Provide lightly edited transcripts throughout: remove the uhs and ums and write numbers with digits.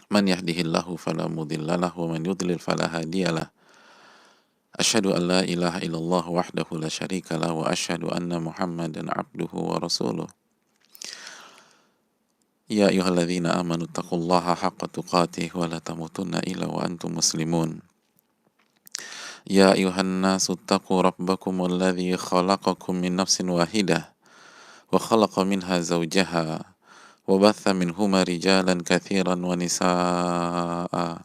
Man yahdihillahu fala mudilla lahu wa man yudlil fala hadiyalah. Asyhadu an la ilaha illallah wahdahu la syarika lah wa asyhadu anna Muhammadan abduhu wa rasuluh. Ya ayyuhalladzina amanu taqullaha haqqa tuqatih wa la tamutunna illa wa antum muslimun. Ya ayyuhan nasu taqu rabbakum alladzi khalaqakum min nafsin wahidah wa khalaqa minha zawjaha wa batha minhuma rijalan katsiran wa nisaa'a.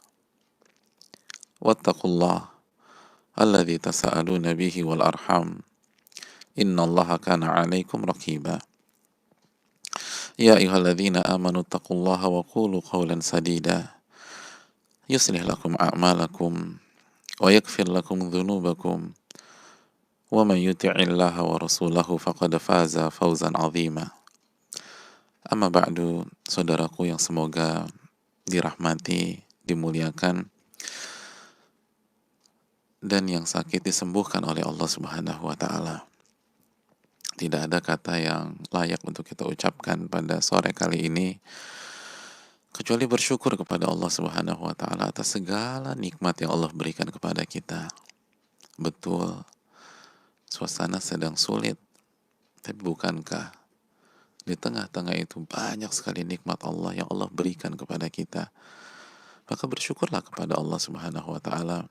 Wattaqullaha alladzi tasaaluna bihi wal arham. Innallaha kana 'alaikum raqiba. Ya ayyuhalladzina amanu taqullaha wa qulu qawlan sadida yuslih lakum a'malakum wa yaghfir lakum dhunubakum wa man yuti'illaha wa rasulahu faqad faza fawzan 'azima. Amma ba'du, saudaraku yang semoga dirahmati, dimuliakan, dan yang sakit disembuhkan oleh Allah Subhanahu wa taala. Tidak ada kata yang layak untuk kita ucapkan pada sore kali ini kecuali bersyukur kepada Allah Subhanahu wa taala atas segala nikmat yang Allah berikan kepada kita. Betul, suasana sedang sulit, tapi bukankah di tengah-tengah itu banyak sekali nikmat Allah yang Allah berikan kepada kita? Maka bersyukurlah kepada Allah Subhanahu wa taala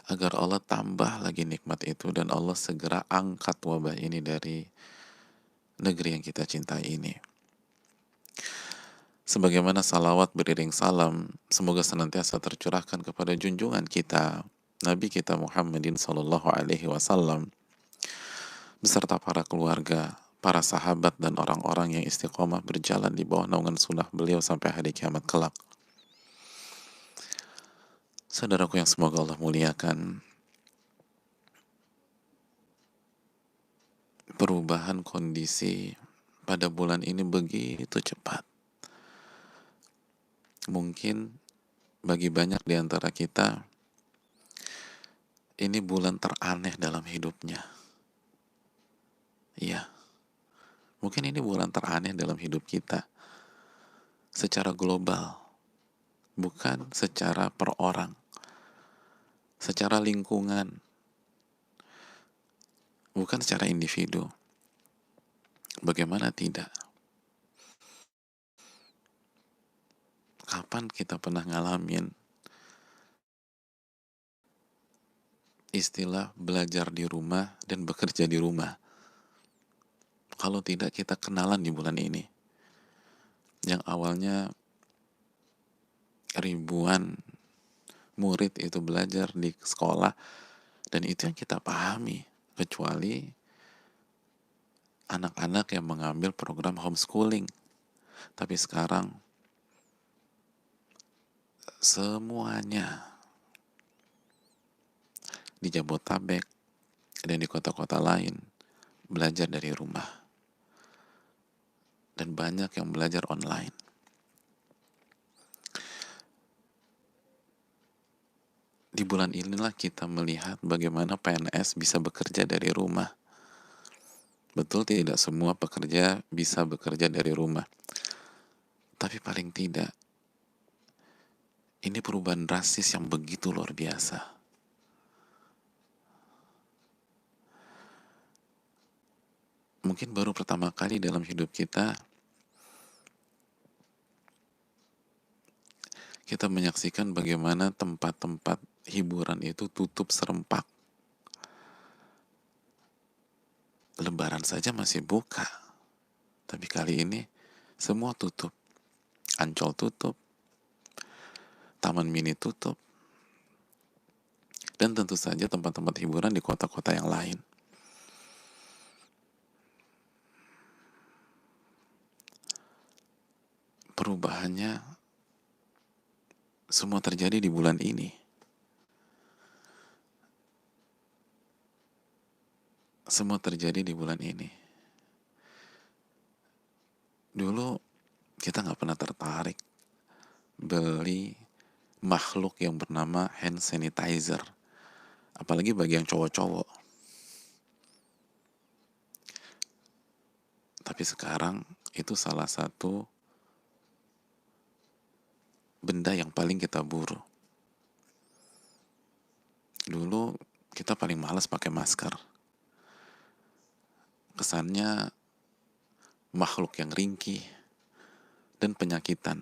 agar Allah tambah lagi nikmat itu dan Allah segera angkat wabah ini dari negeri yang kita cintai ini. Sebagaimana salawat beriring salam semoga senantiasa tercurahkan kepada junjungan kita Nabi kita Muhammadin sallallahu alaihi wasallam beserta para keluarga, para sahabat dan orang-orang yang istiqomah berjalan di bawah naungan sunnah beliau sampai hari kiamat kelak. Saudaraku yang semoga Allah muliakan, perubahan kondisi pada bulan ini begitu cepat. Mungkin bagi banyak di antara kita ini bulan teraneh dalam hidupnya. Iya, mungkin ini bulan teraneh dalam hidup kita secara global, bukan secara per orang, secara lingkungan, bukan secara individu. Bagaimana tidak? Kapan kita pernah ngalamin istilah belajar di rumah dan bekerja di rumah? Kalau tidak, kita kenalan di bulan ini. Yang awalnya ribuan murid itu belajar di sekolah, dan itu yang kita pahami, kecuali anak-anak yang mengambil program homeschooling. Tapi sekarang semuanya di Jabotabek dan di kota-kota lain belajar dari rumah. Dan banyak yang belajar online. Di bulan inilah kita melihat bagaimana PNS bisa bekerja dari rumah. Betul, tidak semua pekerja bisa bekerja dari rumah. Tapi paling tidak, ini perubahan drastis yang begitu luar biasa. Mungkin baru pertama kali dalam hidup kita menyaksikan bagaimana tempat-tempat hiburan itu tutup serempak. Lebaran saja masih buka, tapi kali ini semua tutup. Ancol tutup, Taman Mini tutup, dan tentu saja tempat-tempat hiburan di kota-kota yang lain. Perubahannya semua terjadi di bulan ini. Semua terjadi di bulan ini. Dulu kita nggak pernah tertarik beli makhluk yang bernama hand sanitizer, apalagi bagi yang cowok-cowok. Tapi sekarang itu salah satu benda yang paling kita buru. Dulu kita paling malas pakai masker. Kesannya makhluk yang ringkih dan penyakitan.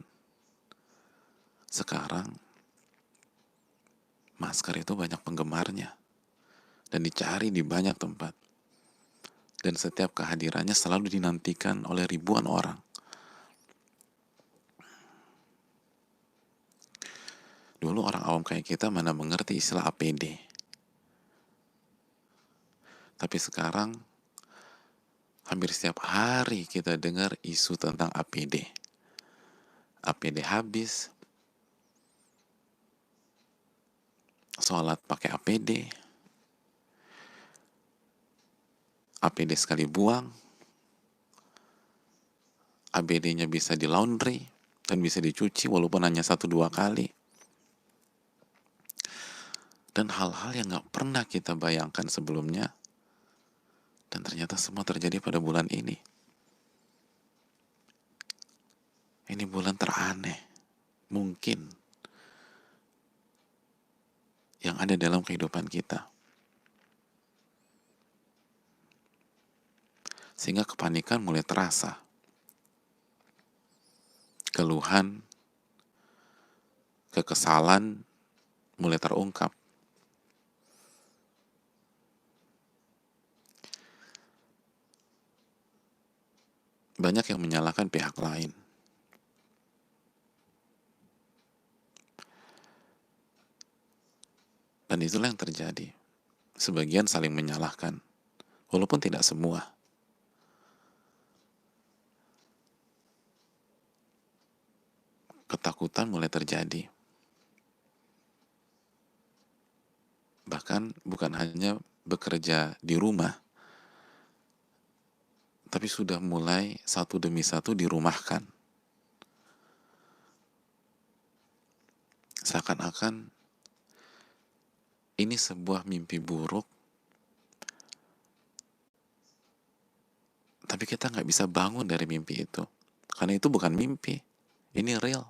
Sekarang masker itu banyak penggemarnya dan dicari di banyak tempat. Dan setiap kehadirannya selalu dinantikan oleh ribuan orang. Dulu orang awam kayak kita mana mengerti istilah APD. Tapi sekarang hampir setiap hari kita dengar isu tentang APD. APD habis, sholat pakai APD, APD sekali buang, APD-nya bisa di laundry dan bisa dicuci walaupun hanya 1-2 kali. Dan hal-hal yang gak pernah kita bayangkan sebelumnya, dan ternyata semua terjadi pada bulan ini. Ini bulan teraneh mungkin yang ada dalam kehidupan kita. Sehingga kepanikan mulai terasa. Keluhan, kekesalan mulai terungkap. Banyak yang menyalahkan pihak lain. Dan itulah yang terjadi. Sebagian saling menyalahkan, walaupun tidak semua. Ketakutan mulai terjadi. Bahkan bukan hanya bekerja di rumah, tapi sudah mulai satu demi satu dirumahkan. Seakan-akan ini sebuah mimpi buruk, tapi kita nggak bisa bangun dari mimpi itu. Karena itu bukan mimpi, ini real.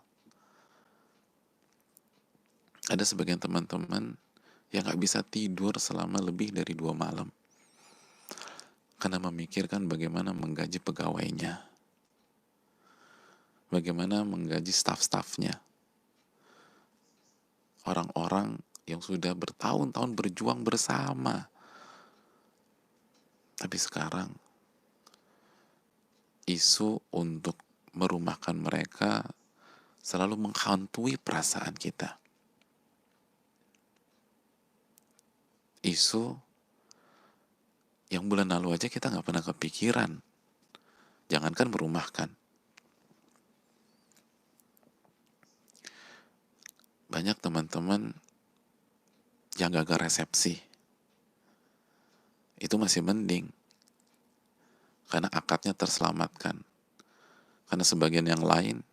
Ada sebagian teman-teman yang nggak bisa tidur selama lebih dari 2 malam. Karena memikirkan bagaimana menggaji pegawainya, bagaimana menggaji staf-stafnya, orang-orang yang sudah bertahun-tahun berjuang bersama. Tapi sekarang isu untuk merumahkan mereka selalu menghantui perasaan kita. Isu yang bulan lalu aja kita nggak pernah kepikiran, jangankan merumahkan. Banyak teman-teman yang gagal resepsi, itu masih mending, karena akadnya terselamatkan. Karena sebagian yang lain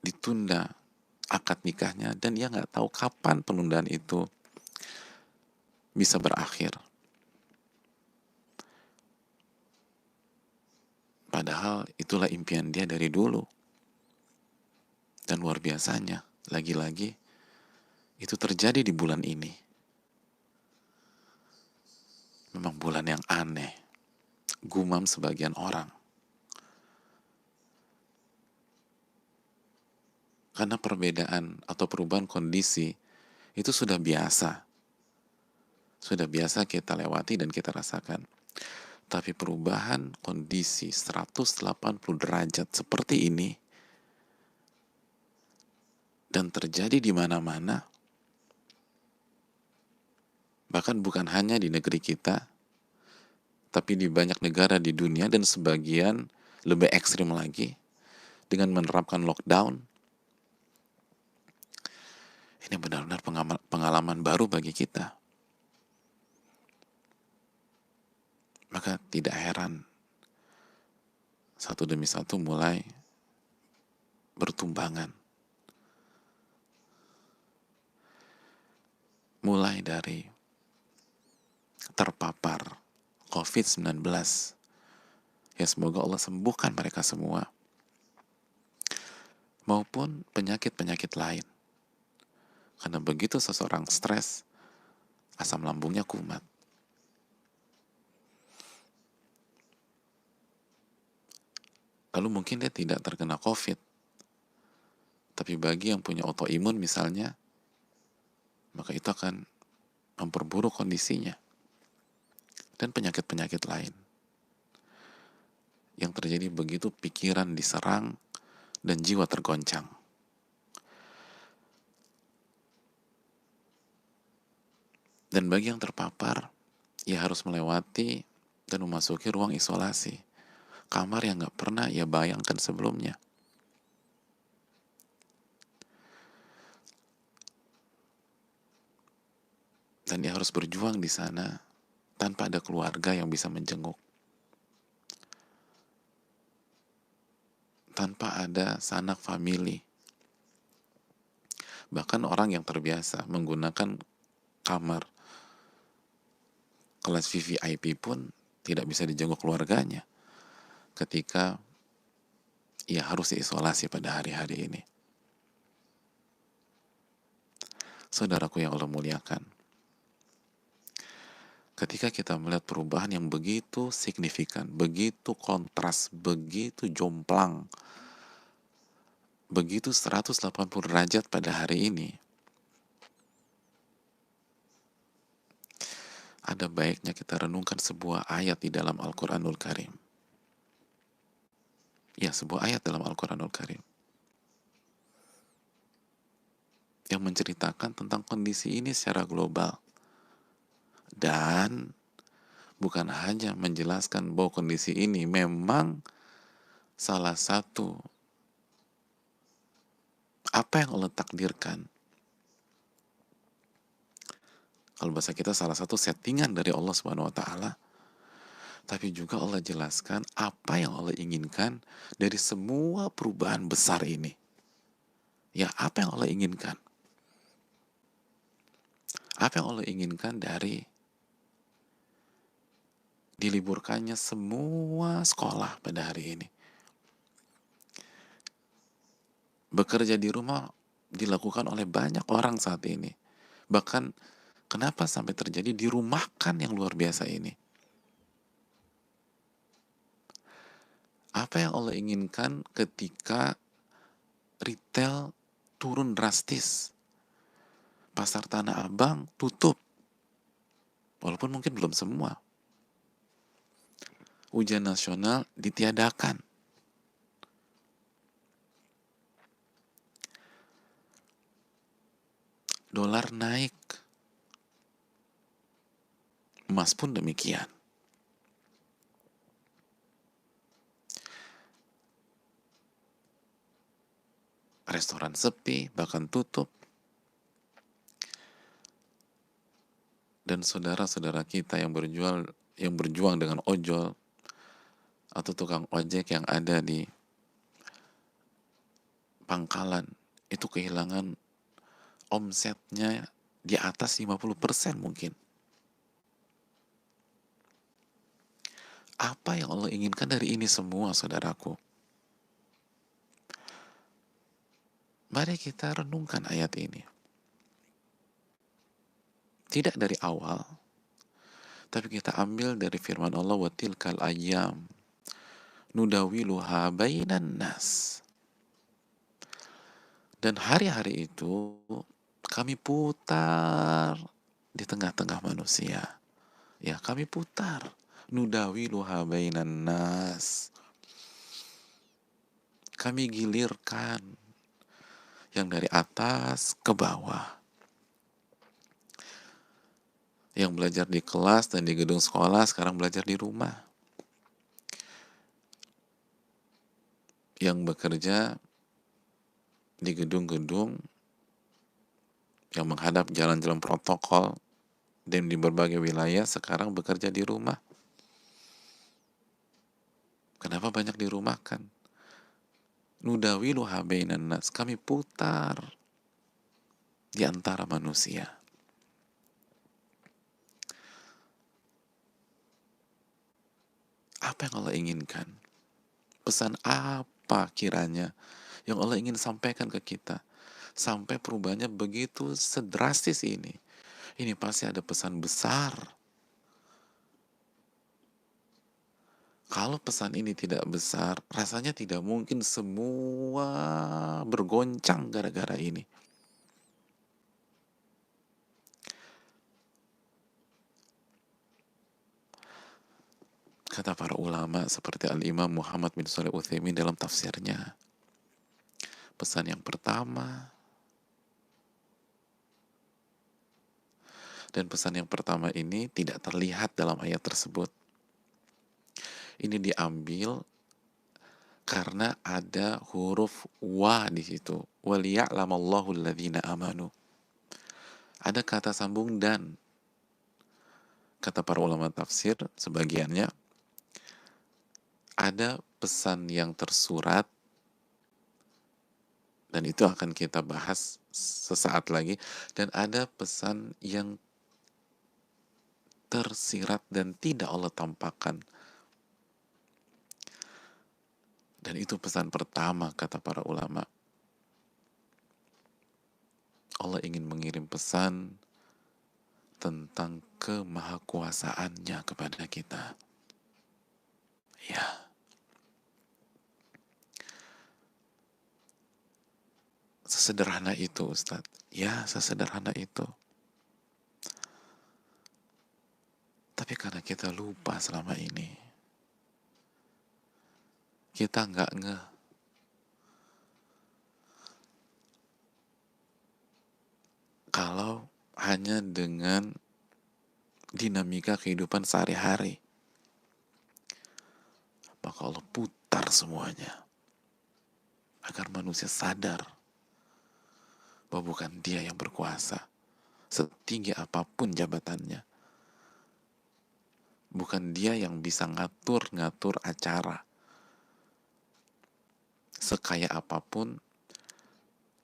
ditunda akad nikahnya, dan dia nggak tahu kapan penundaan itu bisa berakhir. Padahal itulah impian dia dari dulu. Dan luar biasanya, lagi-lagi itu terjadi di bulan ini. Memang bulan yang aneh, gumam sebagian orang. Karena perbedaan atau perubahan kondisi itu sudah biasa. Sudah biasa kita lewati dan kita rasakan. Tapi perubahan kondisi 180 derajat seperti ini dan terjadi di mana-mana, bahkan bukan hanya di negeri kita, tapi di banyak negara di dunia, dan sebagian lebih ekstrim lagi dengan menerapkan lockdown. Ini benar-benar pengalaman baru bagi kita. Maka tidak heran satu demi satu mulai bertumbangan. Mulai dari terpapar COVID-19, ya semoga Allah sembuhkan mereka semua. maupun penyakit-penyakit lain. Karena begitu seseorang stres, asam lambungnya kumat. Lalu mungkin dia tidak terkena COVID, tapi bagi yang punya autoimun misalnya, maka itu akan memperburuk kondisinya. Dan penyakit-penyakit lain yang terjadi begitu pikiran diserang dan jiwa tergoncang. Dan bagi yang terpapar, ia harus melewati dan memasuki ruang isolasi, kamar yang gak pernah ia bayangkan sebelumnya. Dan dia harus berjuang di sana tanpa ada keluarga yang bisa menjenguk, tanpa ada sanak famili. Bahkan orang yang terbiasa menggunakan kamar kelas VVIP pun tidak bisa dijenguk keluarganya ketika ia harus diisolasi pada hari-hari ini. Saudaraku yang Allah muliakan, ketika kita melihat perubahan yang begitu signifikan, begitu kontras, begitu jomplang, begitu 180 derajat pada hari ini, ada baiknya kita renungkan sebuah ayat di dalam Al-Quranul Karim. Ya, sebuah ayat dalam Al-Quranul Karim yang menceritakan tentang kondisi ini secara global. Dan bukan hanya menjelaskan bahwa kondisi ini memang salah satu apa yang Allah takdirkan. Kalau bahasa kita salah satu settingan dari Allah Subhanahu wa taala, tapi juga Allah jelaskan apa yang Allah inginkan dari semua perubahan besar ini. Ya, apa yang Allah inginkan? Apa yang Allah inginkan dari diliburkannya semua sekolah pada hari ini? Bekerja di rumah dilakukan oleh banyak orang saat ini. Bahkan kenapa sampai terjadi dirumahkan yang luar biasa ini? Apa yang Allah inginkan ketika retail turun drastis? Pasar Tanah Abang tutup. Walaupun mungkin belum semua. Ujian nasional ditiadakan. Dolar naik. Emas pun demikian. Restoran sepi, bahkan tutup. Dan saudara-saudara kita yang berjuang dengan ojol atau tukang ojek yang ada di pangkalan, itu kehilangan omsetnya di atas 50% mungkin. Apa yang Allah inginkan dari ini semua, saudaraku? Mari kita renungkan ayat ini. Tidak dari awal, tapi kita ambil dari firman Allah, wa tilkal ayyam nudawiluha bainan nas. Dan hari-hari itu kami putar di tengah-tengah manusia. Ya, kami putar. Nudawiluha bainan nas. Kami gilirkan yang dari atas ke bawah. Yang belajar di kelas dan di gedung sekolah sekarang belajar di rumah. Yang bekerja di gedung-gedung yang menghadap jalan-jalan protokol dan di berbagai wilayah sekarang bekerja di rumah. Kenapa banyak dirumahkan? Nudawiluha bainan nas. Kami putar di antara manusia. Apa yang Allah inginkan? Pesan apa kiranya yang Allah ingin sampaikan ke kita. Sampai perubahannya begitu sedrastis ini. Ini pasti ada pesan besar. Kalau pesan ini tidak besar, rasanya tidak mungkin semua bergoncang gara-gara ini. Kata para ulama seperti Al-Imam Muhammad bin Shalih Utsaimin dalam tafsirnya, pesan yang pertama, dan pesan yang pertama ini tidak terlihat dalam ayat tersebut. Ini diambil karena ada huruf wa di situ. Waliya'lamallahu alladzina amanu. Ada kata sambung dan. Kata para ulama tafsir sebagiannya, ada pesan yang tersurat, dan itu akan kita bahas sesaat lagi, dan ada pesan yang tersirat dan tidak Allah tampakkan. Dan itu pesan pertama, kata para ulama. Allah ingin mengirim pesan tentang kemahakuasaannya kepada kita. Ya, sesederhana itu Ustadz. Ya, sesederhana itu. Tapi karena kita lupa selama ini, kita nggak ngeh kalau hanya dengan dinamika kehidupan sehari-hari, maka Allah putar semuanya agar manusia sadar bahwa bukan dia yang berkuasa setinggi apapun jabatannya, bukan dia yang bisa ngatur-ngatur acara sekaya apapun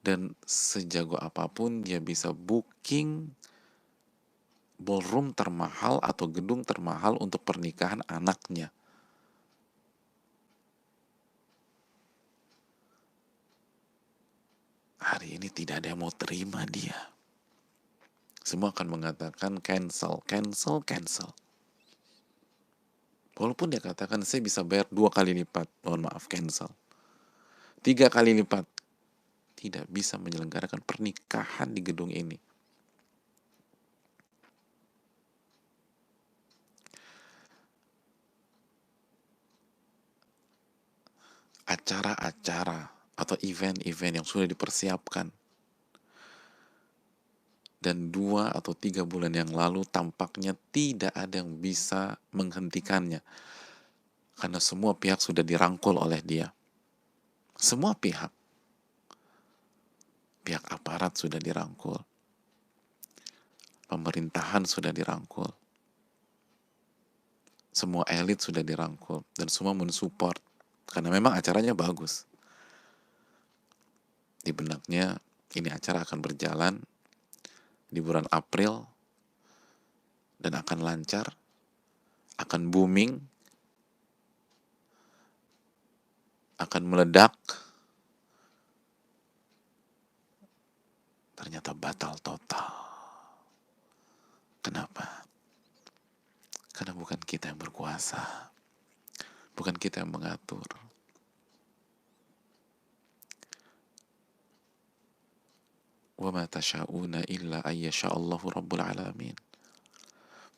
dan sejago apapun dia bisa booking ballroom termahal atau gedung termahal untuk pernikahan anaknya. Hari ini tidak ada yang mau terima dia. Semua akan mengatakan cancel, cancel, cancel. Walaupun dia katakan saya bisa bayar 2 kali lipat, mohon maaf, cancel. 3 kali lipat, tidak bisa menyelenggarakan pernikahan di gedung ini. Acara-acara atau event-event yang sudah dipersiapkan dan 2 atau 3 bulan yang lalu tampaknya tidak ada yang bisa menghentikannya karena semua pihak sudah dirangkul oleh dia. Semua pihak aparat sudah dirangkul, pemerintahan sudah dirangkul, semua elit sudah dirangkul, dan semua mensupport karena memang acaranya bagus. Di benaknya ini acara akan berjalan di bulan April dan akan lancar, akan booming, akan meledak. Ternyata batal total. Kenapa? Karena bukan kita yang berkuasa, bukan kita yang mengatur. وَمَا تَشَاءُونَ إِلَّا أَن يَشَاءَ اللَّهُ رَبُّ الْعَالَمِينَ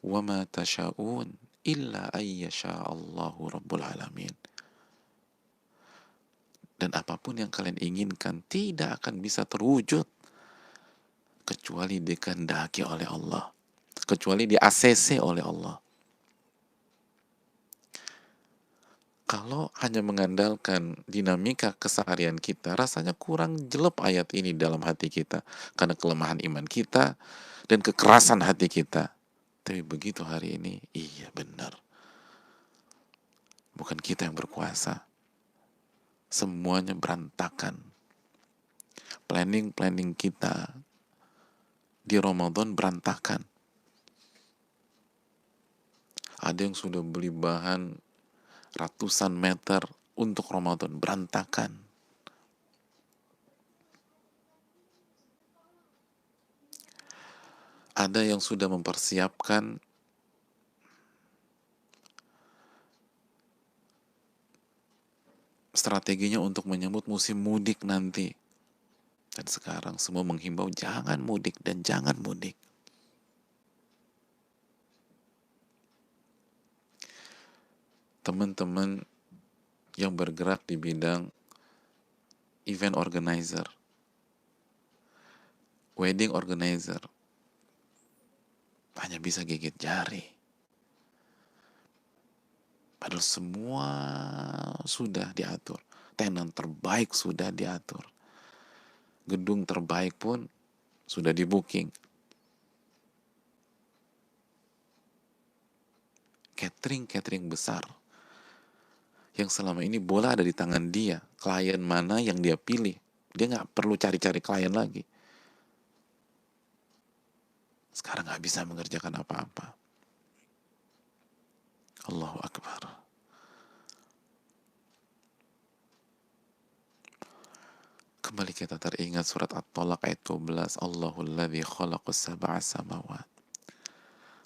وَمَا تَشَاءُونَ إِلَّا أَن يَشَاءَ اللَّهُ رَبُّ الْعَالَمِينَ. Dan apapun yang kalian inginkan tidak akan bisa terwujud kecuali dikehendaki oleh Allah, kecuali di-ACC oleh Allah. Kalau hanya mengandalkan dinamika keseharian kita, rasanya kurang jelek ayat ini dalam hati kita karena kelemahan iman kita dan kekerasan hati kita. Tapi begitu hari ini, iya benar. Bukan kita yang berkuasa. Semuanya berantakan. Planning kita di Ramadan berantakan. Ada yang sudah beli bahan ratusan meter untuk Ramadan, berantakan. Ada yang sudah mempersiapkan strateginya untuk menyambut musim mudik nanti. Dan sekarang semua menghimbau jangan mudik dan jangan mudik. Teman-teman yang bergerak di bidang event organizer, wedding organizer, hanya bisa gigit jari. Padahal semua sudah diatur. Tenan terbaik sudah diatur. Gedung terbaik pun sudah di booking. Catering besar. Yang selama ini bola ada di tangan dia. Klien mana yang dia pilih. Dia nggak perlu cari-cari klien lagi. Sekarang nggak bisa mengerjakan apa-apa. Allahu Akbar. Kembali kita teringat surat At-Talaq ayat 12. Allahul ladzi khalaqas sab'a samawat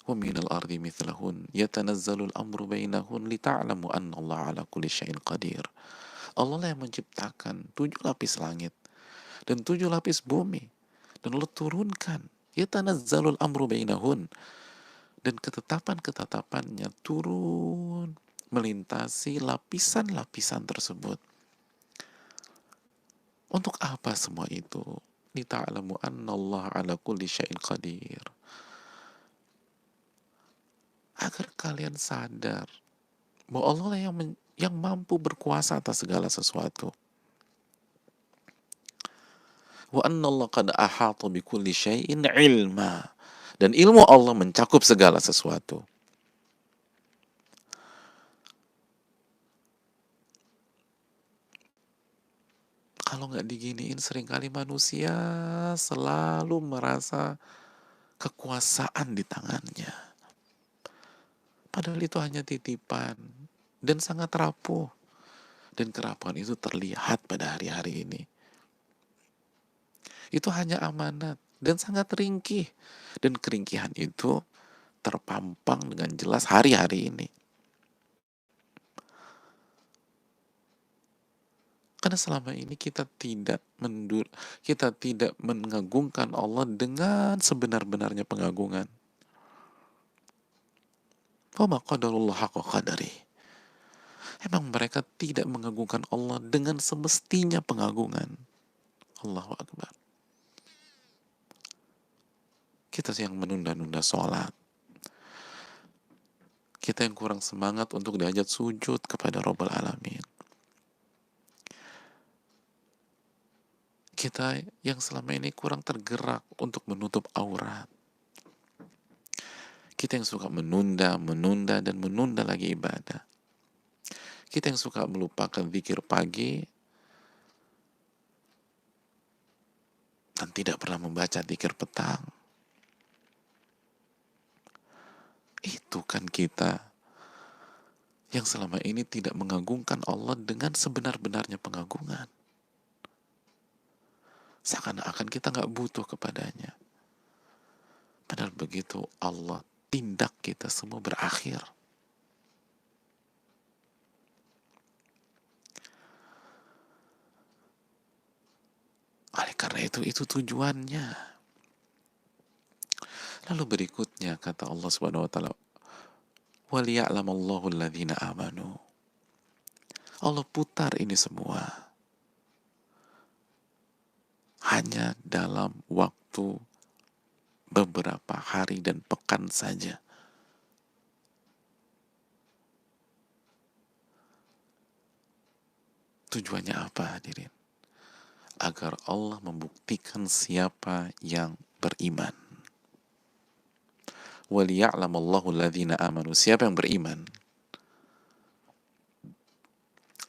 wa minal ardi mithlahun yatanazzalul amru bainahun lita'lamu anna Allah ala kulli syai'in qadir. Allah lah yang menciptakan 7 lapis langit dan 7 lapis bumi. Dan Allah turunkan yatanazzalul amru bainahun, dan ketetapan-ketetapannya turun melintasi lapisan-lapisan tersebut. Untuk apa semua itu? Lita'lamu annallaha ala kulli syai'in qadir. Agar kalian sadar bahwa Allah lah yang mampu berkuasa atas segala sesuatu. Wa annallaha qad ahata bi kulli syai'in ilma. Dan ilmu Allah mencakup segala sesuatu. Kalau nggak diginiin, seringkali manusia selalu merasa kekuasaan di tangannya. Padahal itu hanya titipan dan sangat rapuh. Dan kerapuhan itu terlihat pada hari-hari ini. Itu hanya amanat dan sangat ringkih. Dan keringkihan itu terpampang dengan jelas hari-hari ini. Karena selama ini kita tidak mengagungkan Allah dengan sebenar-benarnya pengagungan. Wa ma qadarullah haqqa qadari. Emang mereka tidak mengagungkan Allah dengan semestinya pengagungan. Allahu Akbar. Kita yang menunda-nunda sholat. Kita yang kurang semangat untuk diajak sujud kepada Rabbul Alamin. Kita yang selama ini kurang tergerak untuk menutup aurat. Kita yang suka menunda dan menunda lagi ibadah. Kita yang suka melupakan zikir pagi dan tidak pernah membaca zikir petang. Itu kan kita yang selama ini tidak mengagungkan Allah dengan sebenar-benarnya pengagungan. Seakan-akan kita nggak butuh kepadanya. Padahal begitu Allah tindak, kita semua berakhir. Oleh karena itu tujuannya. Lalu berikutnya kata Allah Subhanahu wa taala, "Waliya'lamallahu alladhina amanu." Allah putar ini semua hanya dalam waktu beberapa hari dan pekan saja. Tujuannya apa, hadirin? Agar Allah membuktikan siapa yang beriman. Waliya'lamallahu alladhina amanu. Siapa yang beriman?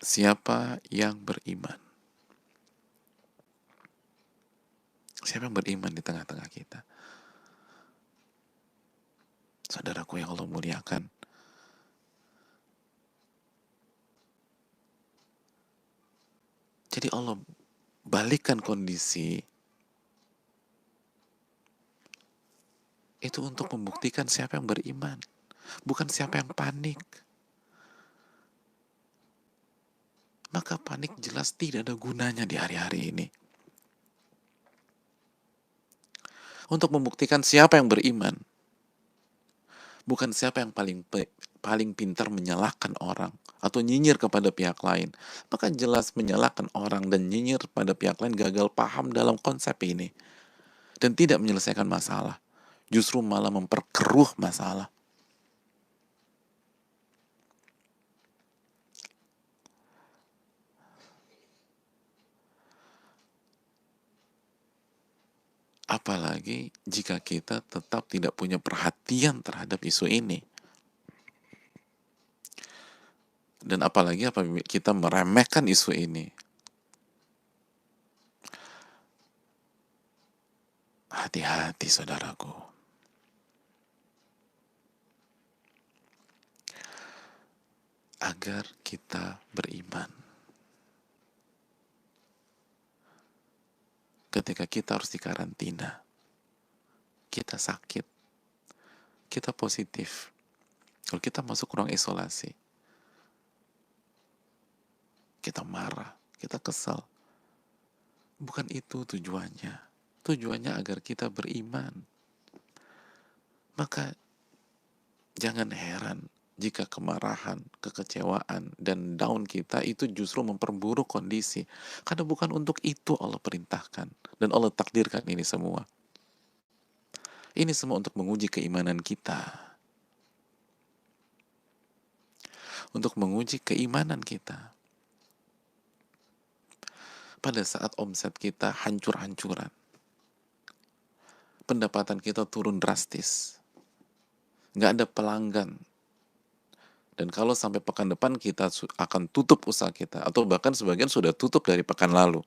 Siapa yang beriman? Siapa yang beriman di tengah-tengah kita? Saudaraku yang Allah muliakan, jadi Allah balikkan kondisi Itu untuk membuktikan siapa yang beriman, bukan siapa yang panik. Maka panik jelas tidak ada gunanya di hari-hari ini. Untuk membuktikan siapa yang beriman, bukan siapa yang paling pintar menyalahkan orang atau nyinyir kepada pihak lain. Maka jelas menyalahkan orang dan nyinyir pada pihak lain gagal paham dalam konsep ini dan tidak menyelesaikan masalah, justru malah memperkeruh masalah. Apalagi jika kita tetap tidak punya perhatian terhadap isu ini. Dan apalagi apabila kita meremehkan isu ini. Hati-hati saudaraku. Agar kita beriman. Ketika kita harus dikarantina, kita sakit, kita positif. Kalau kita masuk ruang isolasi, kita marah, kita kesal. Bukan itu tujuannya. Tujuannya agar kita beriman. Maka jangan heran jika kemarahan, kekecewaan, dan down kita itu justru memperburuk kondisi. Karena bukan untuk itu Allah perintahkan. Dan Allah takdirkan ini semua. Ini semua untuk menguji keimanan kita. Untuk menguji keimanan kita. Pada saat omset kita hancur-hancuran. Pendapatan kita turun drastis. Nggak ada pelanggan. Dan kalau sampai pekan depan kita akan tutup usaha kita. Atau bahkan sebagian sudah tutup dari pekan lalu.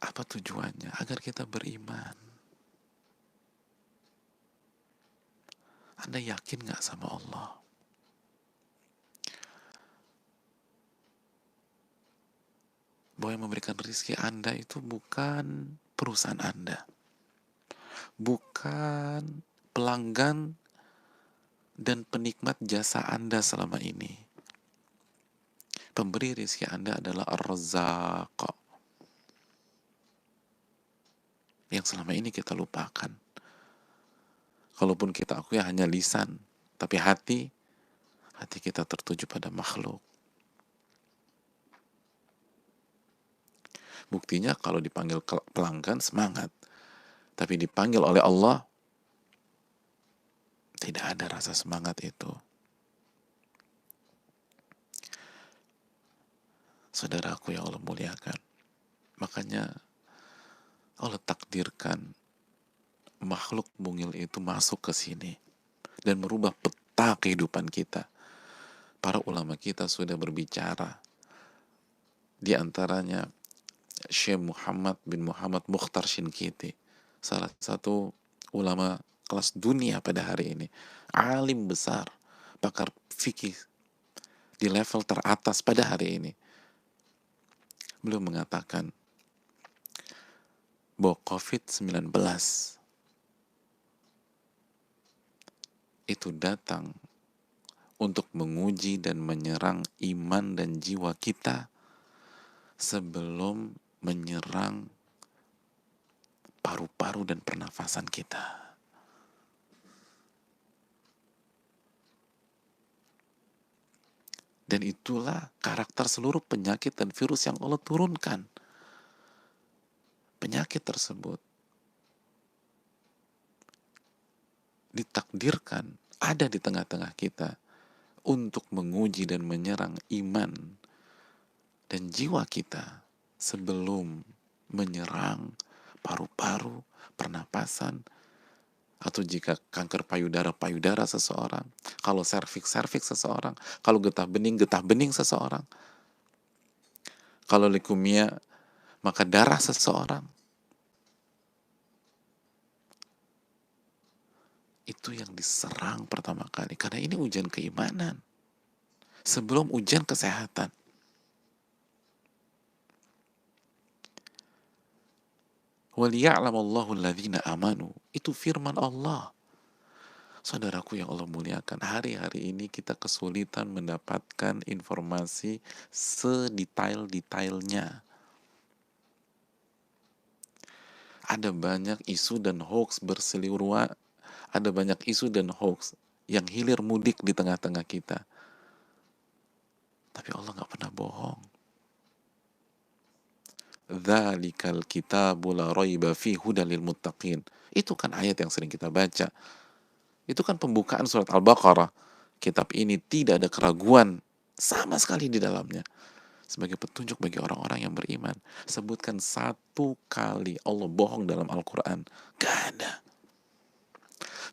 Apa tujuannya? Agar kita beriman. Anda yakin gak sama Allah? Bahwa yang memberikan rezeki Anda itu bukan perusahaan Anda. Bukan pelanggan dan penikmat jasa Anda selama ini. Pemberi rezeki Anda adalah Ar-Razzaq. Yang selama ini kita lupakan. Kalaupun kita akui hanya lisan, tapi hati kita tertuju pada makhluk. Buktinya kalau dipanggil pelanggan semangat, tapi dipanggil oleh Allah tidak ada rasa semangat itu. Saudaraku yang Allah muliakan, makanya Allah takdirkan makhluk mungil itu masuk ke sini dan merubah peta kehidupan kita. Para ulama kita sudah berbicara, di antaranya Syekh Muhammad bin Muhammad Mukhtar Shinkiti, salah satu ulama kelas dunia pada hari ini, alim besar, pakar fikih di level teratas pada hari ini. Beliau mengatakan bahwa COVID-19 itu datang untuk menguji dan menyerang iman dan jiwa kita sebelum menyerang paru-paru dan pernafasan kita. Dan itulah karakter seluruh penyakit dan virus yang Allah turunkan. Penyakit tersebut ditakdirkan ada di tengah-tengah kita untuk menguji dan menyerang iman dan jiwa kita sebelum menyerang paru-paru, pernapasan, atau jika kanker payudara seseorang, kalau serviks seseorang, kalau getah bening seseorang, kalau leukemia maka darah seseorang. Itu yang diserang pertama kali, karena ini ujian keimanan sebelum ujian kesehatan. Waliya'lamallahu alladhina amanu. Itu firman Allah. Saudaraku yang Allah muliakan, hari-hari ini kita kesulitan mendapatkan informasi sedetail-detailnya. Ada banyak isu dan hoax berseliweran, ada banyak isu dan hoax yang hilir mudik di tengah-tengah kita. Tapi Allah nggak pernah bohong. Dzalikal kitabu la raiba fihi hudal lil muttaqin. Itu kan ayat yang sering kita baca. Itu kan pembukaan surat Al-Baqarah. Kitab ini tidak ada keraguan sama sekali di dalamnya. Sebagai petunjuk bagi orang-orang yang beriman. Sebutkan satu kali Allah bohong dalam Al-Quran. Gak ada.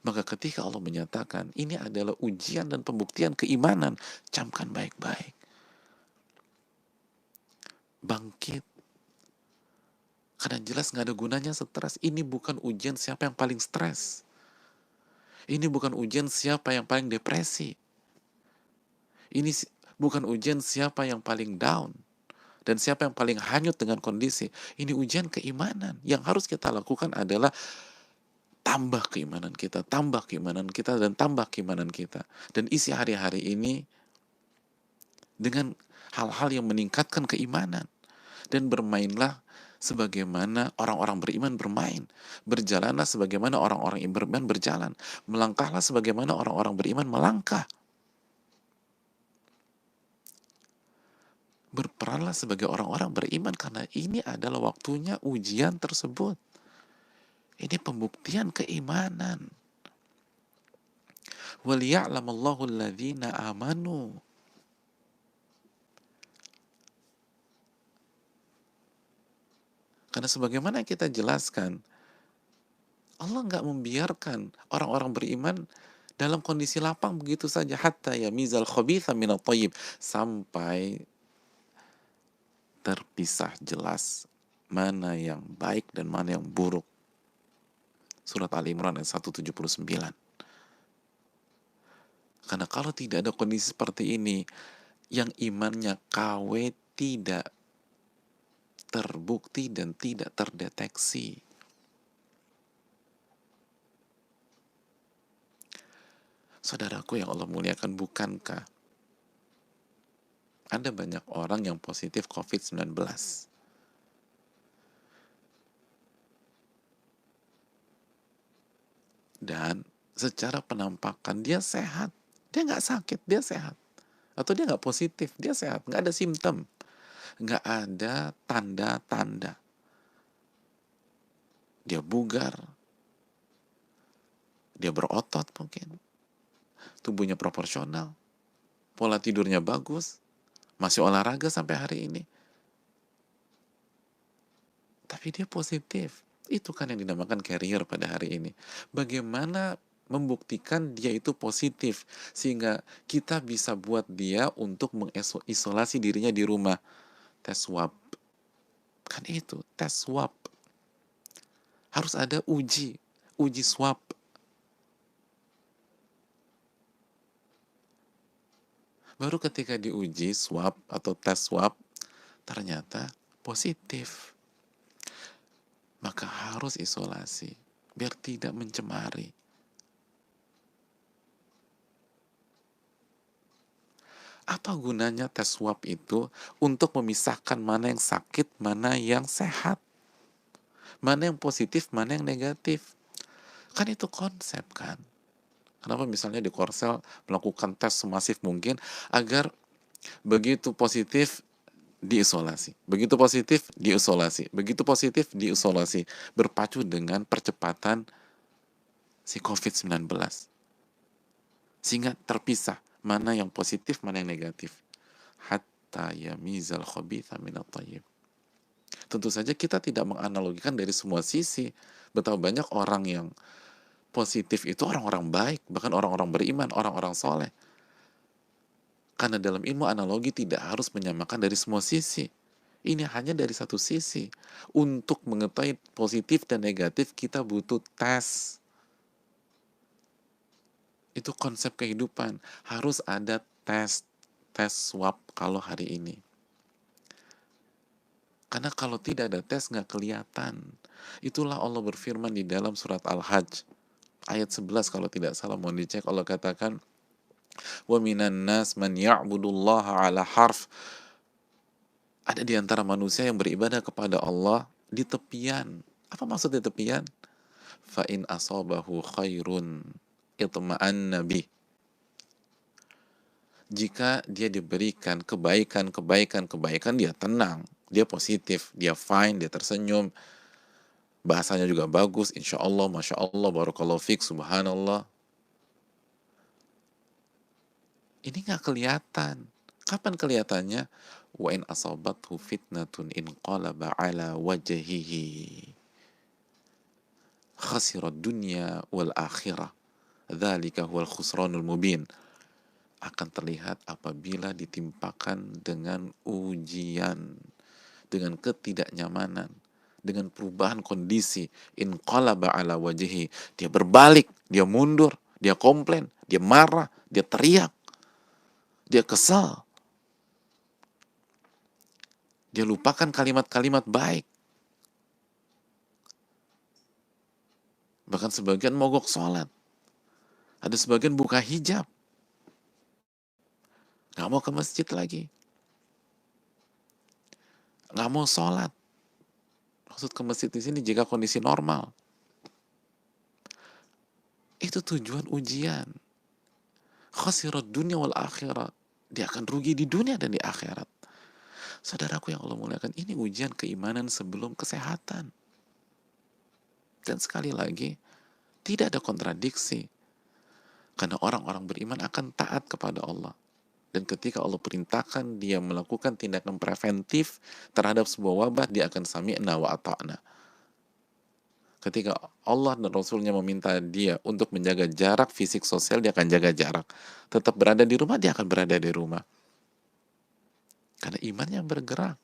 Maka ketika Allah menyatakan ini adalah ujian dan pembuktian keimanan, camkan baik-baik. Bangkit. Karena jelas gak ada gunanya stres. Ini bukan ujian siapa yang paling stres. Ini bukan ujian siapa yang paling depresi. Ini bukan ujian siapa yang paling down. Dan siapa yang paling hanyut dengan kondisi. Ini ujian keimanan. Yang harus kita lakukan adalah tambah keimanan kita, tambah keimanan kita, dan tambah keimanan kita. Dan isi hari-hari ini dengan hal-hal yang meningkatkan keimanan. Dan bermainlah sebagaimana orang-orang beriman bermain. Berjalanlah sebagaimana orang-orang yang beriman berjalan. Melangkahlah sebagaimana orang-orang beriman melangkah. Berperanlah sebagai orang-orang beriman, karena ini adalah waktunya ujian tersebut. Ini pembuktian keimanan. Waliya'lamallahu alladhina amanu. Karena sebagaimana yang kita jelaskan, Allah nggak membiarkan orang-orang beriman dalam kondisi lapang begitu saja. Hatta yamizal khabitha minat thayyib. Sampai terpisah jelas mana yang baik dan mana yang buruk. Surat Al-Imran ayat 179. Karena kalau tidak ada kondisi seperti ini, yang imannya KW tidak terbukti dan tidak terdeteksi. Saudaraku yang Allah muliakan, bukankah ada banyak orang yang positif COVID-19? Dan secara penampakan dia sehat. Dia nggak sakit, dia sehat. Atau dia nggak positif, dia sehat. Nggak ada simptom. Nggak ada tanda-tanda. Dia bugar. Dia berotot mungkin. Tubuhnya proporsional. Pola tidurnya bagus. Masih olahraga sampai hari ini. Tapi dia positif. Itu kan yang dinamakan carrier pada hari ini. Bagaimana membuktikan dia itu positif sehingga kita bisa buat dia untuk mengisolasi dirinya di rumah. Tes swab. Kan itu, tes swab. Harus ada uji swab. Baru ketika diuji swab atau tes swab ternyata positif. Maka harus isolasi biar tidak mencemari. Apa gunanya tes swab itu? Untuk memisahkan mana yang sakit, mana yang sehat. Mana yang positif, mana yang negatif. Kan itu konsep kan. Kenapa misalnya di Korsel melakukan tes semasif mungkin agar begitu positif diisolasi. Begitu positif diisolasi. Begitu positif diisolasi. Berpacu dengan percepatan si COVID-19. Sehingga terpisah mana yang positif, mana yang negatif. Hatta yamizal khabitha minat thayyib. Tentu saja kita tidak menganalogikan dari semua sisi. Betapa banyak orang yang positif itu orang-orang baik, bahkan orang-orang beriman, orang-orang soleh. Karena dalam ilmu analogi tidak harus menyamakan dari semua sisi. Ini hanya dari satu sisi. Untuk mengetahui positif dan negatif kita butuh tes. Itu konsep kehidupan. Harus ada tes swab kalau hari ini. Karena kalau tidak ada tes nggak kelihatan. Itulah Allah berfirman di dalam surat Al-Hajj ayat 11 kalau tidak salah, mohon dicek. Allah katakan, wa minan nas man ya'budullaha ala harf. Ada di antara manusia yang beribadah kepada Allah di tepian. Apa maksud di tepian? Fa in asabahu khairun itma'anna bih. Jika dia diberikan kebaikan, dia tenang, dia positif, dia fine, dia tersenyum, bahasanya juga bagus, insya Allah, masya Allah, barakallahu fiq, subhanallah. Ini nggak kelihatan. Kapan kelihatannya? Wa in asabathu fitnatun inqalaba ala wajhihi khasirad dunya wal akhirah. Dzalika huwal khusranul mubin. Akan terlihat apabila ditimpakan dengan ujian, dengan ketidaknyamanan, dengan perubahan kondisi, inqalaba ala wajhihi, dia berbalik, dia mundur, dia komplain, dia marah, dia teriak, dia kesal, dia lupakan kalimat-kalimat baik, bahkan sebagian mogok sholat, ada sebagian buka hijab, nggak mau ke masjid lagi, nggak mau sholat. Maksud ke masjid di sini jika kondisi normal. Itu tujuan ujian. Khasirat dunia wal akhirat. Dia akan rugi di dunia dan di akhirat. Saudaraku yang Allah muliakan, ini ujian keimanan sebelum kesehatan. Dan sekali lagi, tidak ada kontradiksi. Karena orang-orang beriman akan taat kepada Allah. Dan ketika Allah perintahkan dia melakukan tindakan preventif terhadap sebuah wabah, dia akan sami'na wa ata'na. Ketika Allah dan Rasulnya meminta dia untuk menjaga jarak fisik sosial, dia akan jaga jarak. Tetap berada di rumah, dia akan berada di rumah. Karena imannya bergerak.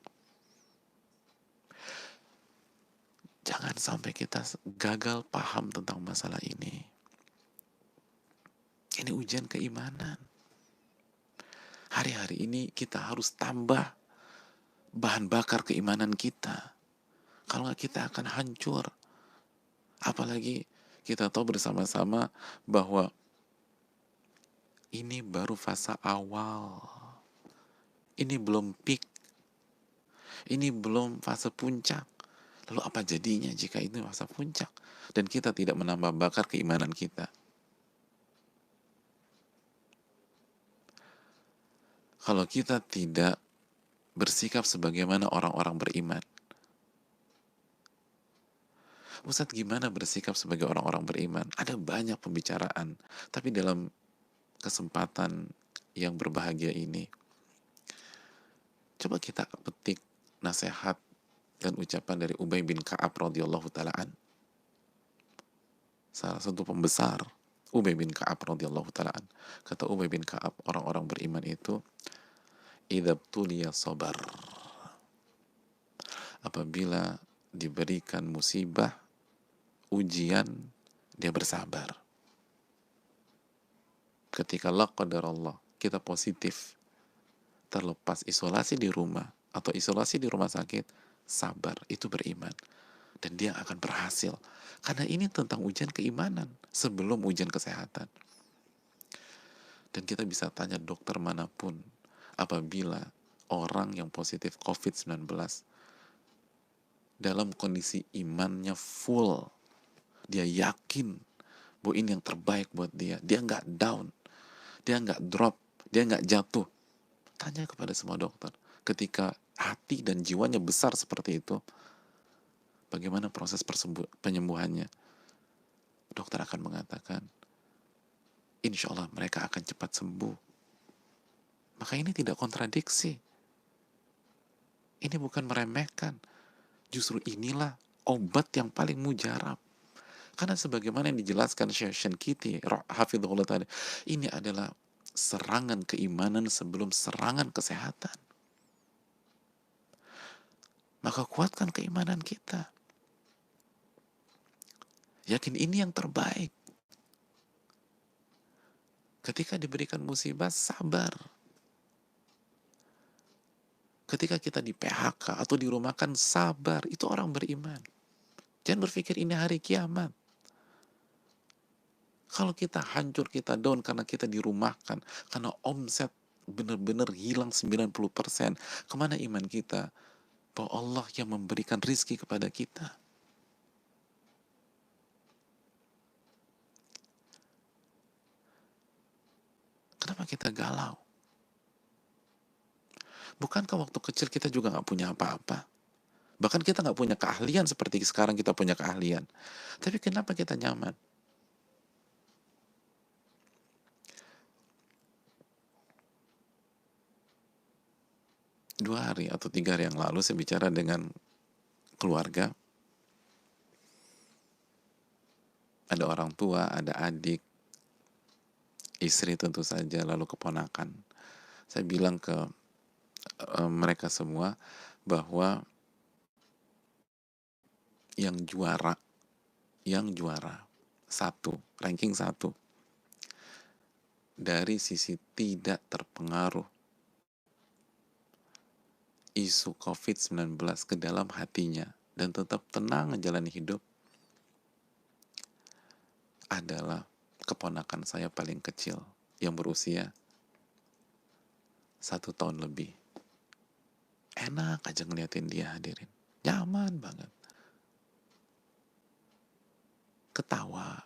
Jangan sampai kita gagal paham tentang masalah ini. Ini ujian keimanan. Hari-hari ini kita harus tambah bahan bakar keimanan kita. Kalau nggak, kita akan hancur. Apalagi kita tahu bersama-sama bahwa ini baru fase awal. Ini belum peak. Ini belum fase puncak. Lalu apa jadinya jika ini fase puncak dan kita tidak menambah bakar keimanan kita? Kalau kita tidak bersikap sebagaimana orang-orang beriman. Ustadz, gimana bersikap sebagai orang-orang beriman? Ada banyak pembicaraan, tapi dalam kesempatan yang berbahagia ini, coba kita petik nasihat dan ucapan dari Ubay bin Ka'ab radhiyallahu ta'ala, salah satu pembesar Ubay bin Ka'ab radhiyallahu ta'ala. Kata Ubay bin Ka'ab, orang-orang beriman itu idza tuliya sabar. Apabila diberikan musibah, ujian, dia bersabar. Ketika la qadarallah, kita positif, terlepas isolasi di rumah atau isolasi di rumah sakit, sabar, itu beriman. Dan dia akan berhasil. Karena ini tentang ujian keimanan sebelum ujian kesehatan. Dan kita bisa tanya dokter manapun, apabila orang yang positif COVID-19 dalam kondisi imannya full, dia yakin bahwa ini yang terbaik buat dia, dia nggak down, dia nggak drop, dia nggak jatuh. Tanya kepada semua dokter, ketika hati dan jiwanya besar seperti itu, bagaimana proses penyembuhannya? Dokter akan mengatakan, insya Allah mereka akan cepat sembuh. Maka ini tidak kontradiksi. Ini bukan meremehkan. Justru inilah obat yang paling mujarab. Karena sebagaimana yang dijelaskan Syekh Syankiti hafizahullah ta'ala, ini adalah serangan keimanan sebelum serangan kesehatan. Maka kuatkan keimanan kita. Yakin ini yang terbaik. Ketika diberikan musibah, sabar. Ketika kita di PHK atau dirumahkan, sabar, itu orang beriman. Jangan berpikir ini hari kiamat. Kalau kita hancur, kita down karena kita dirumahkan, karena omset benar-benar hilang 90%, kemana iman kita? Bahwa Allah yang memberikan rizki kepada kita. Kenapa kita galau? Bukankah waktu kecil kita juga nggak punya apa-apa? Bahkan kita nggak punya keahlian seperti sekarang kita punya keahlian. Tapi kenapa kita nyaman? 2 hari atau 3 hari yang lalu saya bicara dengan keluarga. Ada orang tua, ada adik, istri tentu saja, lalu keponakan. Saya bilang ke mereka semua bahwa yang juara satu, ranking satu, dari sisi tidak terpengaruh isu COVID-19 ke dalam hatinya dan tetap tenang menjalani hidup adalah keponakan saya paling kecil yang berusia 1 tahun lebih. Enak aja ngeliatin dia, hadirin, nyaman banget, ketawa,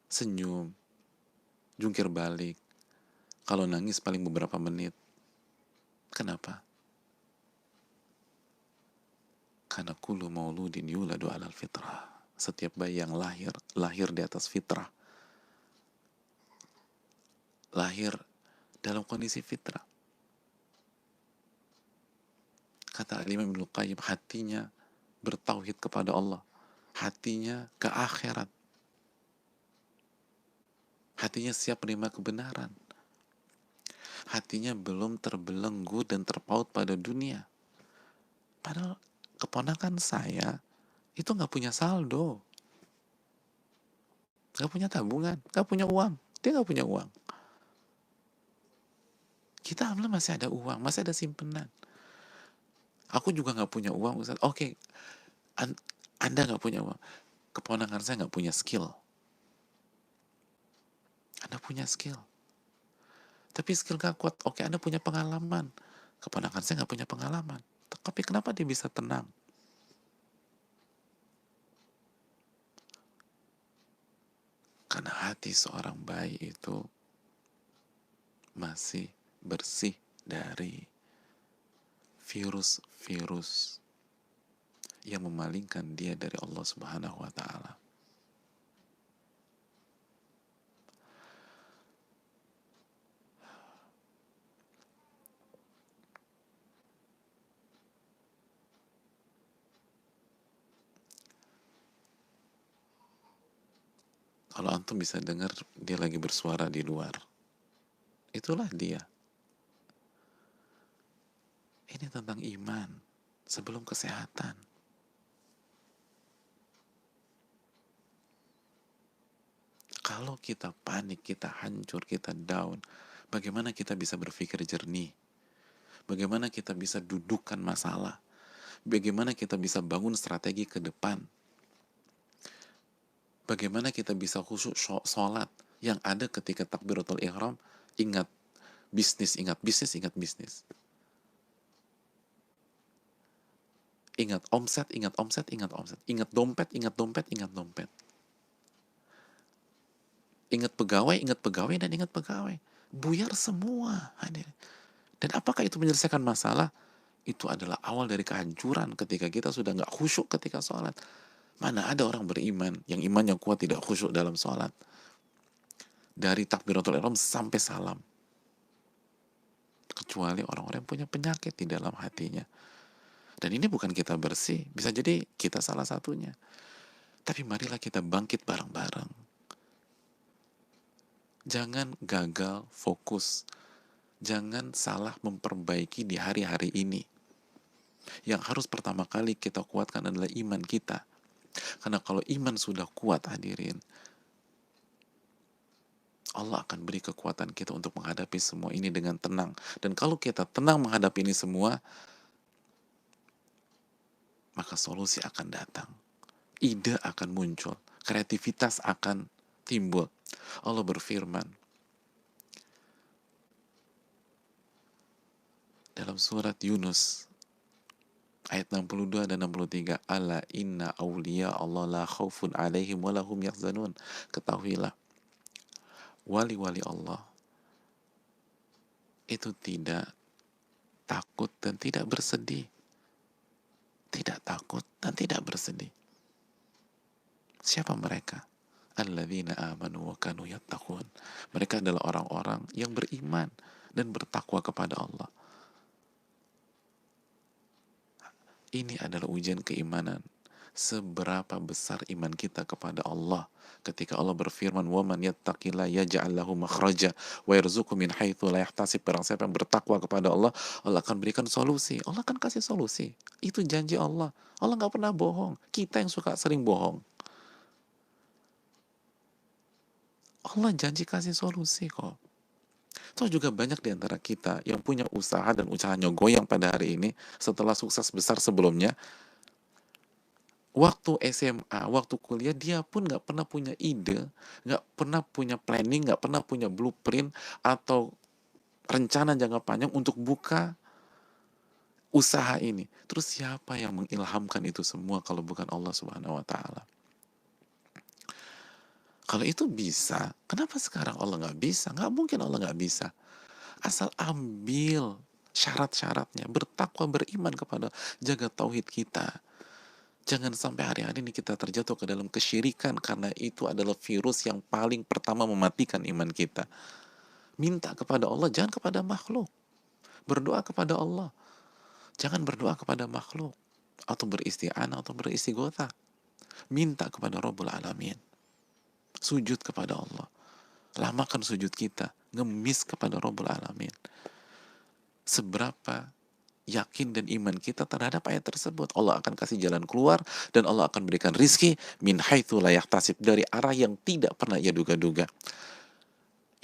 senyum, jungkir balik, kalau nangis paling beberapa menit. Kenapa? Karena kullu mauludin yuladu alal fitrah. Setiap bayi yang lahir di atas fitrah, lahir dalam kondisi fitrah. Kata Imam Ibnu Qayyim, hatinya bertauhid kepada Allah, hatinya ke akhirat, hatinya siap menerima kebenaran, hatinya belum terbelenggu dan terpaut pada dunia. Padahal keponakan saya itu nggak punya saldo, nggak punya tabungan, nggak punya uang. Dia nggak punya uang. Kita alhamdulillah masih ada uang, masih ada simpenan. Aku juga nggak punya uang, Ustaz. Oke, Anda nggak punya uang. Keponakan saya nggak punya skill. Anda punya skill. Tapi skill gak kuat. Oke, Anda punya pengalaman. Keponakan saya nggak punya pengalaman. Tapi kenapa dia bisa tenang? Karena hati seorang bayi itu masih bersih dari virus-virus yang memalingkan dia dari Allah Subhanahu wa Ta'ala. Kalau antum bisa dengar dia lagi bersuara di luar, itulah dia. Ini tentang iman sebelum kesehatan. Kalau kita panik, kita hancur, kita down, bagaimana kita bisa berpikir jernih? Bagaimana kita bisa dudukkan masalah? Bagaimana kita bisa bangun strategi ke depan? Bagaimana kita bisa khusyuk sholat yang ada ketika takbiratul ihram? Ingat bisnis, ingat bisnis, ingat bisnis. Ingat omset, ingat omset, ingat omset. Ingat dompet, ingat dompet, ingat dompet. Ingat pegawai, dan ingat pegawai. Buyar semua. Dan apakah itu menyelesaikan masalah? Itu adalah awal dari kehancuran ketika kita sudah nggak khusyuk ketika sholat. Mana ada orang beriman yang imannya kuat tidak khusyuk dalam sholat. Dari takbiratul ihram sampai salam. Kecuali orang-orang yang punya penyakit di dalam hatinya. Dan ini bukan kita bersih, bisa jadi kita salah satunya. Tapi marilah kita bangkit bareng-bareng. Jangan gagal fokus. Jangan salah memperbaiki di hari-hari ini. Yang harus pertama kali kita kuatkan adalah iman kita. Karena kalau iman sudah kuat, hadirin, Allah akan beri kekuatan kita untuk menghadapi semua ini dengan tenang. Dan kalau kita tenang menghadapi ini semua, maka solusi akan datang, ide akan muncul, kreativitas akan timbul. Allah berfirman dalam surat Yunus ayat 62 dan 63, ala inna awliya Allah la khaufun alaihim wa lahum yahzanun. Ketahuilah, wali-wali Allah itu tidak takut dan tidak bersedih. Tidak takut dan tidak bersedih. Siapa mereka? Alladzina amanu wa kanu yattaqun. Mereka adalah orang-orang yang beriman dan bertakwa kepada Allah. Ini adalah ujian keimanan. Seberapa besar iman kita kepada Allah ketika Allah berfirman, wa man yattaqillah yaj'al lahu makhraja wa yarzuqhu min haitsu la yahtasib. Barang siapa yang bertakwa kepada Allah, Allah akan berikan solusi. Allah akan kasih solusi. Itu janji Allah. Allah nggak pernah bohong. Kita yang suka sering bohong. Allah janji kasih solusi kok. Toh juga banyak di antara kita yang punya usaha dan usahanya goyang pada hari ini setelah sukses besar sebelumnya. Waktu SMA, waktu kuliah, dia pun nggak pernah punya ide, nggak pernah punya planning, nggak pernah punya blueprint atau rencana jangka panjang untuk buka usaha ini. Terus siapa yang mengilhamkan itu semua kalau bukan Allah Subhanahu wa Ta'ala? Kalau itu bisa, kenapa sekarang Allah nggak bisa? Nggak mungkin Allah nggak bisa. Asal ambil syarat-syaratnya, bertakwa, beriman kepada, jaga tauhid kita. Jangan sampai hari-hari ini kita terjatuh ke dalam kesyirikan, karena itu adalah virus yang paling pertama mematikan iman kita. Minta kepada Allah, jangan kepada makhluk. Berdoa kepada Allah, jangan berdoa kepada makhluk atau beristi'anah atau beristighotsah. Minta kepada Rabbul Alamin. Sujud kepada Allah. Lamakan sujud kita, ngemis kepada Rabbul Alamin. Seberapa yakin dan iman kita terhadap ayat tersebut, Allah akan kasih jalan keluar dan Allah akan berikan rizki min haitsu la yahtasib, dari arah yang tidak pernah ia duga-duga.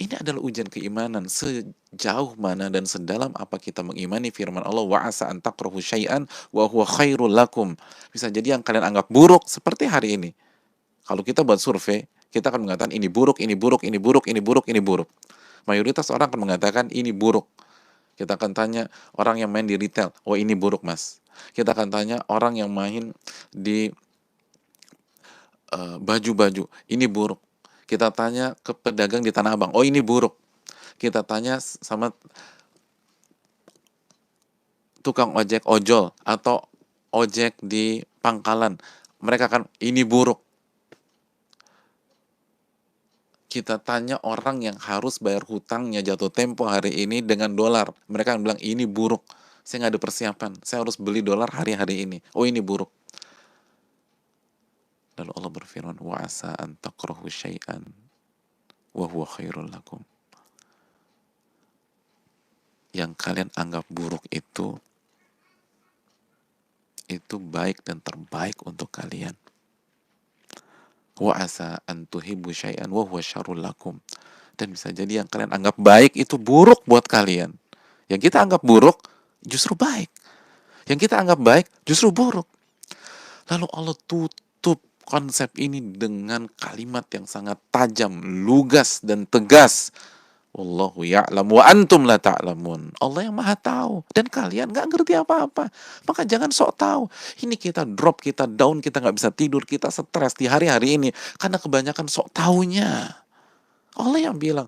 Ini adalah ujian keimanan. Sejauh mana dan sedalam apa kita mengimani firman Allah, wa asa an takrahu syai'an wa huwa khairul lakum. Bisa jadi yang kalian anggap buruk seperti hari ini. Kalau kita buat survei, kita akan mengatakan ini buruk, ini buruk, ini buruk, ini buruk, ini buruk. Mayoritas orang akan mengatakan ini buruk. Kita akan tanya orang yang main di retail, oh ini buruk mas. Kita akan tanya orang yang main di baju-baju, ini buruk. Kita tanya ke pedagang di Tanah Abang, oh ini buruk. Kita tanya sama tukang ojek ojol atau ojek di pangkalan, mereka akan ini buruk. Kita tanya orang yang harus bayar hutangnya jatuh tempo hari ini dengan dolar, mereka akan bilang ini buruk, saya nggak ada persiapan, saya harus beli dolar hari-hari ini, oh ini buruk. Lalu Allah berfirman, wa asa an takrahu syai'an wa huwa khairul lakum. Yang kalian anggap buruk itu baik dan terbaik untuk kalian. Wa asa an tuhibbu syai'an wa huwa syarrul lakum. Dan bisa jadi yang kalian anggap baik itu buruk buat kalian. Yang kita anggap buruk justru baik. Yang kita anggap baik justru buruk. Lalu Allah tutup konsep ini dengan kalimat yang sangat tajam, lugas dan tegas. Wallahu ya'lam wa antum la ta'lamun. Allah yang maha tahu dan kalian nggak ngerti apa-apa. Maka jangan sok tahu. Ini kita drop, kita down, kita nggak bisa tidur, kita stres di hari-hari ini karena kebanyakan sok taunya. Allah yang bilang,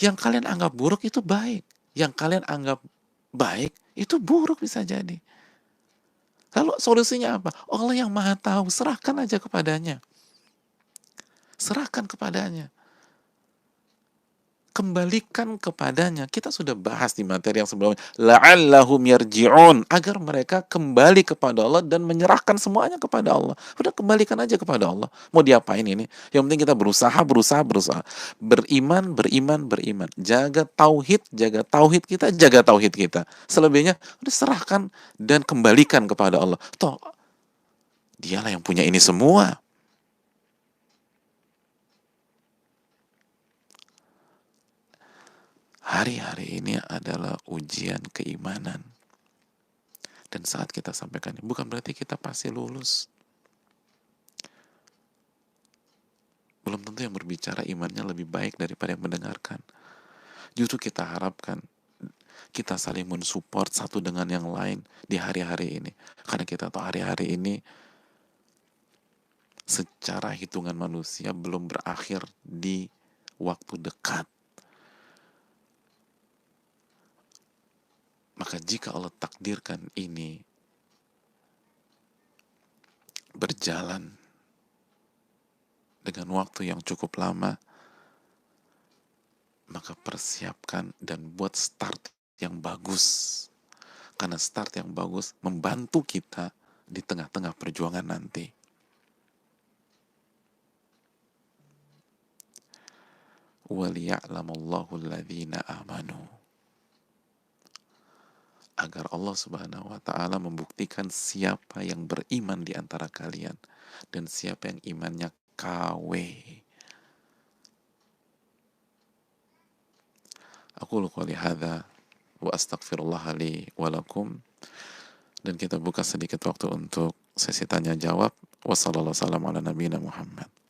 yang kalian anggap buruk itu baik, yang kalian anggap baik itu buruk bisa jadi. Lalu solusinya apa? Allah yang maha tahu, serahkan aja kepadanya. Serahkan kepadanya. Kembalikan kepadanya. Kita sudah bahas di materi yang sebelumnya. La'allahum yarji'un. Agar mereka kembali kepada Allah dan menyerahkan semuanya kepada Allah. Udah kembalikan aja kepada Allah. Mau diapain ini? Yang penting kita berusaha. Beriman. Jaga tauhid kita, jaga tauhid kita. Selebihnya udah serahkan dan kembalikan kepada Allah. Toh, dialah yang punya ini semua. Hari-hari ini adalah ujian keimanan. Dan saat kita sampaikan, bukan berarti kita pasti lulus. Belum tentu yang berbicara imannya lebih baik daripada yang mendengarkan. Justru kita harapkan kita saling mensupport satu dengan yang lain di hari-hari ini. Karena kita tahu hari-hari ini secara hitungan manusia belum berakhir di waktu dekat. Maka jika Allah takdirkan ini berjalan dengan waktu yang cukup lama, maka persiapkan dan buat start yang bagus. Karena start yang bagus membantu kita di tengah-tengah perjuangan nanti. وَلِيَعْلَمَ الَّذِينَ آمَنُوا, agar Allah Subhanahu wa taala membuktikan siapa yang beriman di antara kalian dan siapa yang imannya KW. Aku qouli hadza wa astaghfirullah li wa lakum. Dan kita buka sedikit waktu untuk sesi tanya jawab. Wassallallahu ala nabiyina Muhammad.